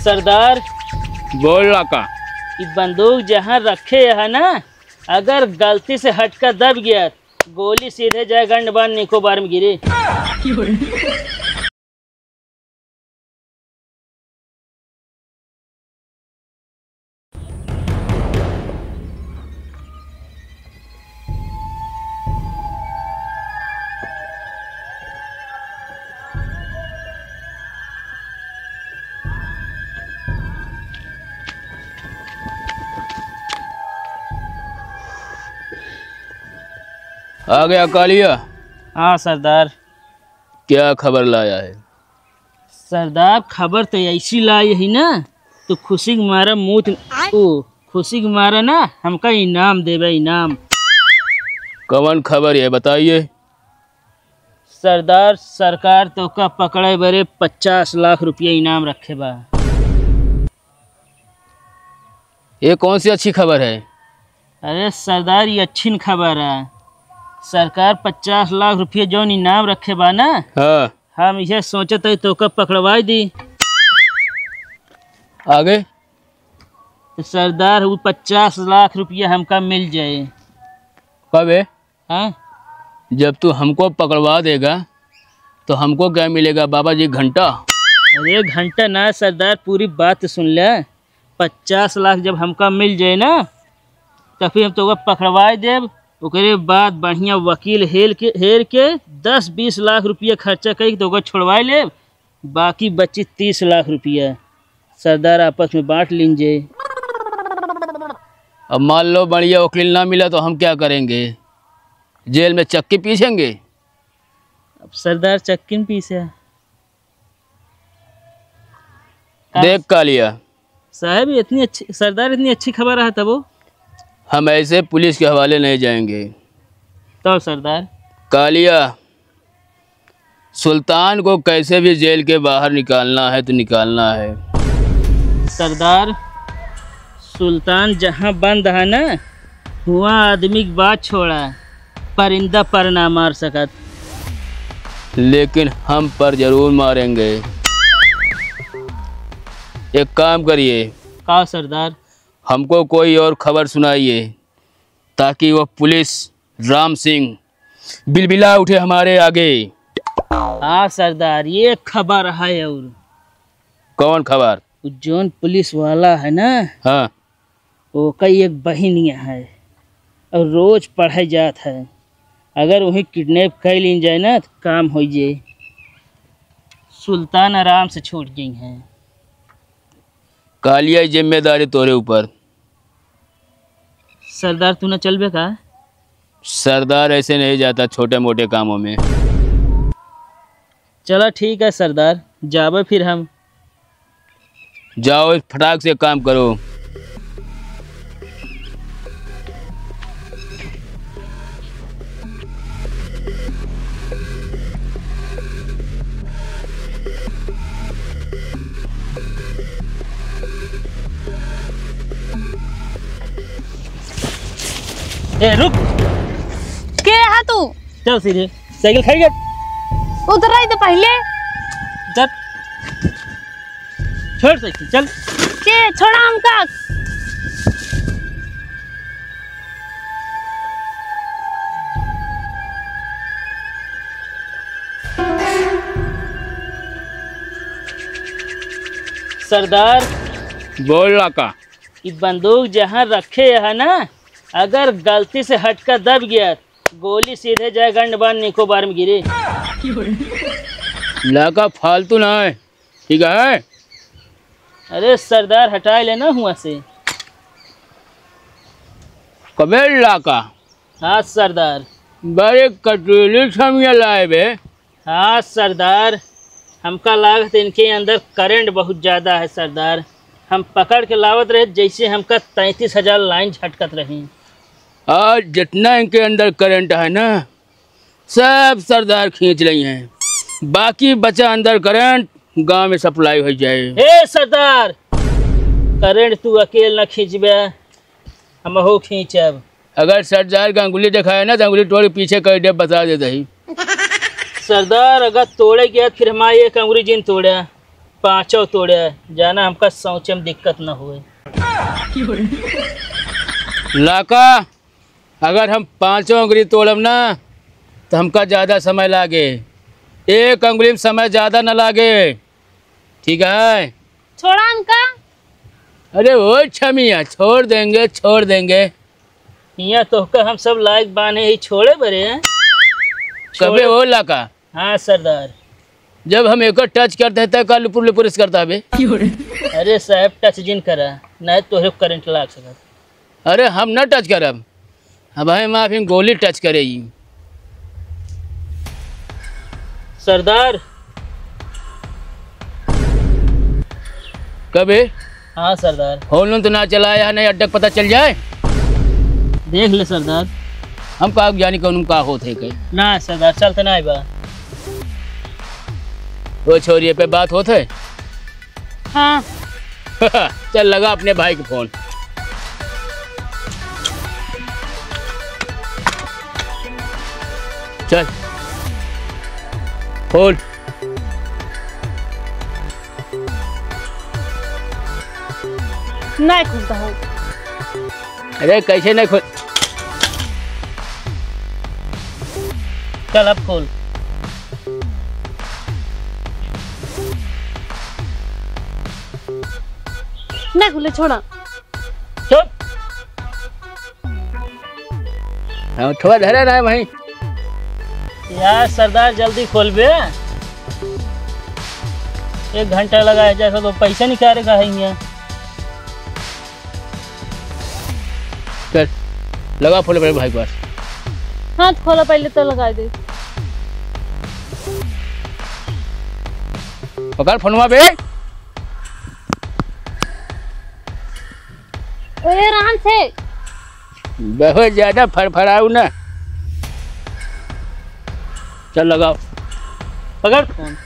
सरदार बोल लाका। ये बंदूक जहाँ रखे है ना, अगर गलती से हटकर दब गया गोली सीधे जाए गंडबान निकोबार में गिरी। आ गया कालिया? हाँ सरदार। क्या खबर लाया है? सरदार खबर तो ऐसी लाई है ना, तो खुशी के मारा खुशी के मारा ना हमका इनाम देवे इनाम। कौन खबर है बताइए। सरदार सरकार तो का पकड़े बरे 50 लाख रुपया इनाम रखे बा। ये कौन सी अच्छी खबर है? अरे सरदार ये अच्छी खबर है। सरकार 50 लाख रुपया जो इनाम रखे बा ना, हाँ। हम यह सोचते तो कब पकड़वाई दी। आगे? तो सरदार वो 50 लाख रुपया हमका मिल जाए। कब है? हाँ? जब तू हमको पकड़वा देगा तो हमको क्या मिलेगा बाबा जी? घंटा? अरे घंटा ना सरदार, पूरी बात सुन ले। 50 लाख जब हमका मिल जाए ना, तो फिर हम तो पकड़वाई देव। उसके बाद बढ़िया वकील हेर के 10-20 लाख रुपया खर्चा कर तो छोड़वा ले। बाकी बची 30 लाख रुपया सरदार आपस में बांट लीजिए। अब मान लो बढ़िया वकील ना मिला तो हम क्या करेंगे? जेल में चक्की पीसेंगे? अब सरदार चक्की पीसे। देख कालिया साहब इतनी अच्छी सरदार, इतनी अच्छी खबर है तब हम ऐसे पुलिस के हवाले नहीं जाएंगे। तो सरदार कालिया, सुल्तान को कैसे भी जेल के बाहर निकालना है तो निकालना है। सरदार सुल्तान जहाँ बंद है ना, वहाँ आदमी की बात छोड़ा, परिंदा पर ना मार सकत। लेकिन हम पर जरूर मारेंगे। एक काम करिए। का सरदार? हमको कोई और खबर सुनाइए ताकि वो पुलिस राम सिंह बिलबिला उठे हमारे आगे। हाँ सरदार, ये खबर है। और कौन खबर? जोन पुलिस वाला है ना, हाँ, वो कई एक बहनिया है और रोज पढ़ाई जात है। अगर वही किडनैप कर ली जाए ना तो काम हो जाए। सुल्तान आराम से छूट गई हैं। कालिया जिम्मेदारी तोरे ऊपर। सरदार तू न चलबे का? सरदार ऐसे नहीं जाता छोटे मोटे कामों में। चलो ठीक है सरदार, जाबे फिर हम। जाओ फटाक से काम करो। ए रुक। के है तू? चल सीधे साइकिल खड़ी कर। उतर रही तो पहले। चल छोड़ साइकिल, चल। के छोड़ा हमका। सरदार बोल लाका। ये बंदूक जहाँ रखे है ना, अगर गलती से हटकर दब गया गोली सीधे जाए गंडबान निकोबार में गिरी। लाका फालतू ना है, ठीक है? अरे सरदार हटा लेना हुआ से। कबीर लाका। हाँ सरदार। बड़े कटरीली छमिया लाए बे। हाँ सरदार, हमका लागत इनके अंदर करंट बहुत ज़्यादा है सरदार। हम पकड़ के लावत रहे जैसे हमका 33,000 लाइन झटकत रही। आज जितना इनके अंदर करंट है ना, सब सरदार खींच रही हैं। बाकी बचा अंदर करंट गांव में सप्लाई हो जाए। हे सरदार, करंट तू अकेले न खींचबे, हम हो खींचब। अगर सरदार का अंगुली दिखाए ना तो अंगुली तोड़ पीछे कर दे, बता देता ही। सरदार अगर तोड़े गया फिर हमारी एक अंगुली जिन तोड़ा। पांचों तोड़े जाना हमका सोचे में दिक्कत न हुए। लाका अगर हम पांचों अंगुली तोड़ब ना तो हमका ज़्यादा समय लागे, एक अंगुली में समय ज़्यादा न लागे, ठीक है? छोड़ा हमका। अरे वो छमिया छोड़ देंगे छोड़ देंगे। यहाँ तो हम सब लायक बाने ही छोड़े बरे हैं। कभी हो लाका? हाँ सरदार। जब हम एक टच करते हैं तो का लुपुर लुपुर करता है। अरे साहब टच जिन करा नहीं तो करंट लाग सकता। अरे हम न टच करब, अब भाई माफी गोली टच करे ही। सरदार कभी हाँ सरदार। होलन तो ना चलाया नहीं, अड्डा पता चल जाए। देख ले सरदार। हम का जानी कौन का होते कहीं ना सरदार चलते ना बा। वो छोरिए पे बात होते। हाँ चल लगा अपने भाई के फोन। चल फोन। नहीं खुलता है। अरे कैसे नहीं खुद? चल अब खोल। नहीं खुले छोड़ा। चुप। हाँ थोड़ा धरा ना भाई। यार सरदार जल्दी खोल बे। 1 घंटा लगा है जैसा तो पैसा निकालेगा है यहाँ। चल लगा फोन मेरे भाई के पास। हाथ खोला पहले तो लगा दे। पकड़ फोनवा बे। ओए रान से बहुत ज्यादा फड़फड़ाऊ ना। चल लगाओ। पकड़ phone.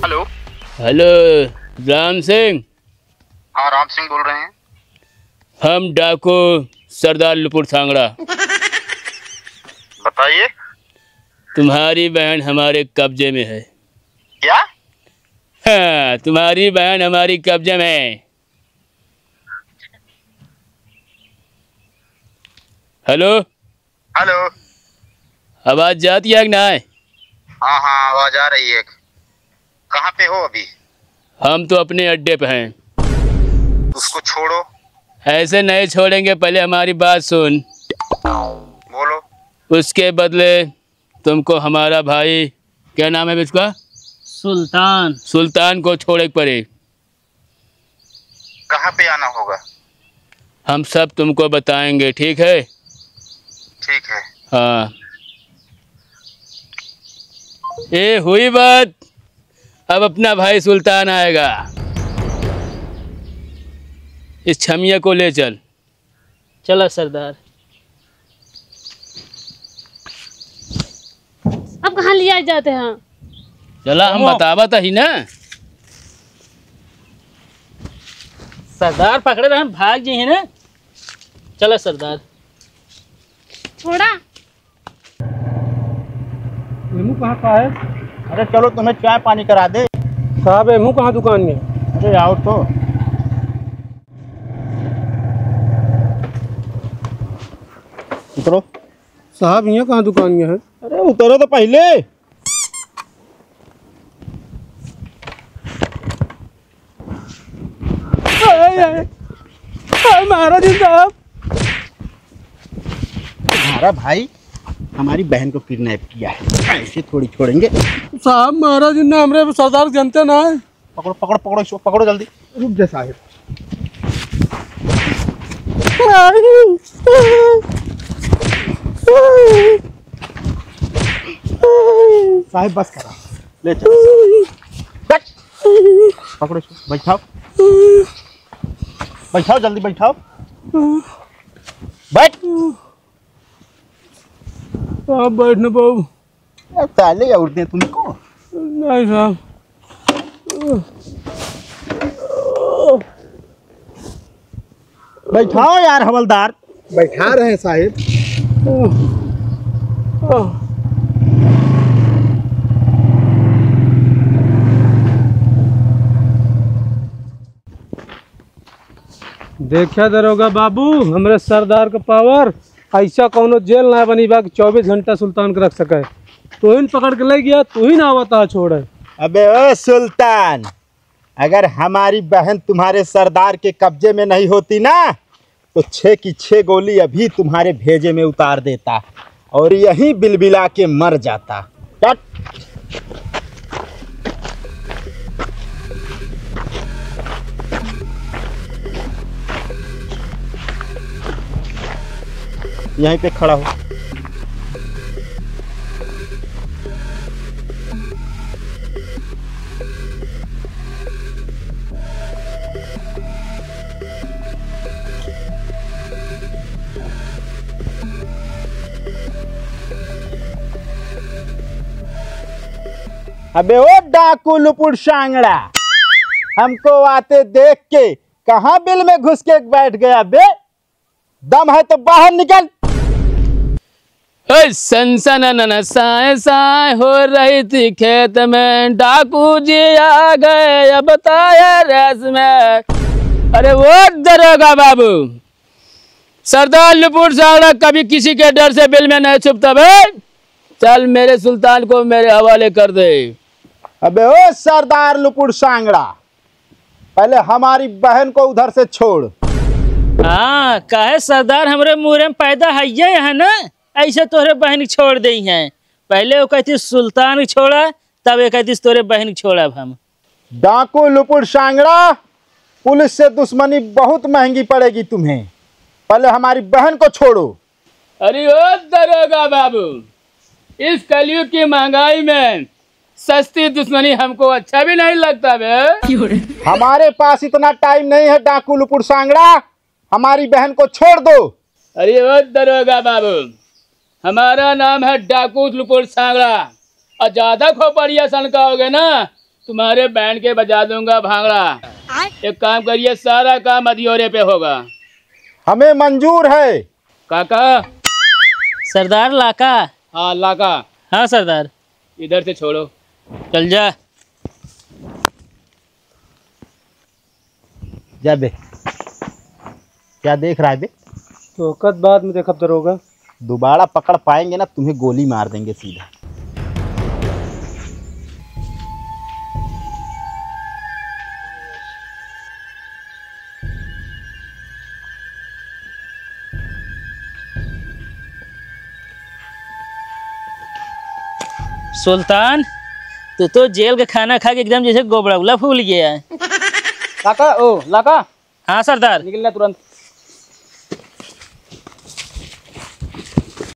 Hello. Hello Ram Singh. हाँ राम सिंह बोल रहे हैं। हम डाकू सरदार लुपुर सांगड़ा। बताइए। तुम्हारी बहन हमारे कब्जे में है। क्या? हाँ तुम्हारी बहन हमारी कब्जे में है। Hello hello. आवाज जाती है कि ना? हाँ हाँ आवाज आ रही है। कहाँ पे हो अभी? हम तो अपने अड्डे पे हैं। उसको छोड़ो। ऐसे नहीं छोड़ेंगे, पहले हमारी बात सुन। बोलो। उसके बदले तुमको हमारा भाई, क्या नाम है इसका? सुल्तान। सुल्तान को छोड़े पड़े। कहाँ पे आना होगा? हम सब तुमको बताएंगे, ठीक है? ठीक है। हाँ ये हुई बात। अब अपना भाई सुल्तान आएगा। इस छमिया को ले चल। चला सरदार। अब कहाँ लिया जाते हैं? चला हम बतावा था ही ना। सरदार पकड़े रहे भाग जी है ना। चला सरदार। छोड़ा। एमू कहाँ का है? अरे चलो तुम्हें चाय पानी करा दे। साहब एमू कहाँ दुकान में? अरे आओ तो। उतरो। साहब यहाँ कहाँ दुकान में है? अरे उतरो तो पहले। महाराज साहब, तुम्हारा भाई हमारी बहन को किडनैप किया है, ऐसे थोड़ी छोड़ेंगे। साहब महाराज ने हमरे सरदार जनते ना है। पकड़ो पकड़ो पकड़ो इसको, पकड़ो जल्दी। रुक जा साहब। साहब बस करा, ले चलो। कट। पकड़ो इसको, बैठाओ बैठाओ जल्दी बैठाओ। बैठ। साहब बैठने पाओ? ताले या उठते तुमको? नहीं साहब। बैठाओ यार हवलदार। बैठा रहे हैं साहिब। देखा दरोगा बाबू, हमरे सरदार का पावर ऐसा कौनो जेल ना बनी बा कि 24 घंटा सुल्तान के रख सके। तू ही पकड़ के ले गया, तू ही ना बता छोड़े। अबे ओ सुल्तान, अगर हमारी बहन तुम्हारे सरदार के कब्जे में नहीं होती ना तो 6 की 6 गोली अभी तुम्हारे भेजे में उतार देता और यहीं बिलबिला के मर जाता। चट। यहीं पे खड़ा हो। अबे ओ डाकू लुपुड़ सांगड़ा, हमको आते देख के कहाँ बिल में घुस के बैठ गया बे? दम है तो बाहर निकल। सनसन साए साए हो रही थी खेत में, डाकू जी आ गए अब बताया रेस में। अरे वो दरोगा बाबू, सरदार लुपुड़ सांगड़ा कभी किसी के डर से बिल में नहीं छुपता भाई। चल मेरे सुल्तान को मेरे हवाले कर दे। अबे ओ सरदार लुपुड़ सांगड़ा, पहले हमारी बहन को उधर से छोड़। हाँ काहे सरदार, हमरे मुँह में पैदा है यहाँ ना, ऐसे तोहरे बहन की छोड़ दी हैं। पहले वो कहती सुल्तान की छोड़ा, तब ये कहती तोरे बहन की छोड़ा। हम डाकू लुपुड़ सांगड़ा, पुलिस से दुश्मनी बहुत महंगी पड़ेगी तुम्हें। पहले हमारी बहन को छोड़ो। अरे ओ दरोगा बाबू, इस कलयुग की महंगाई में सस्ती दुश्मनी हमको अच्छा भी नहीं लगता बे। हमारे पास इतना टाइम नहीं है डाकू लुपुड़ सांगड़ा, हमारी बहन को छोड़ दो। अरे ओ दरोगा बाबू, हमारा नाम है डाकू लुपुड़ सांगड़ा, और ज्यादा खोपड़िया सनकाओगे ना तुम्हारे बहन के बजा दूंगा भांगड़ा। एक काम करिए, सारा काम अधियोरे पे होगा। हमें मंजूर है। काका। सरदार लाका। हाँ लाका। हाँ सरदार। इधर से छोड़ो। चल जा। जा बे। क्या देख रहा है बे? तो कद बाद में देखा दरोगा। दोबारा पकड़ पाएंगे ना तुम्हें गोली मार देंगे सीधा। सुल्तान, तू तो जेल का खाना खा के एकदम जैसे गोबड़ौला फूल गया है। लाका। ओ लाका। हाँ सरदार। निकलना तुरंत।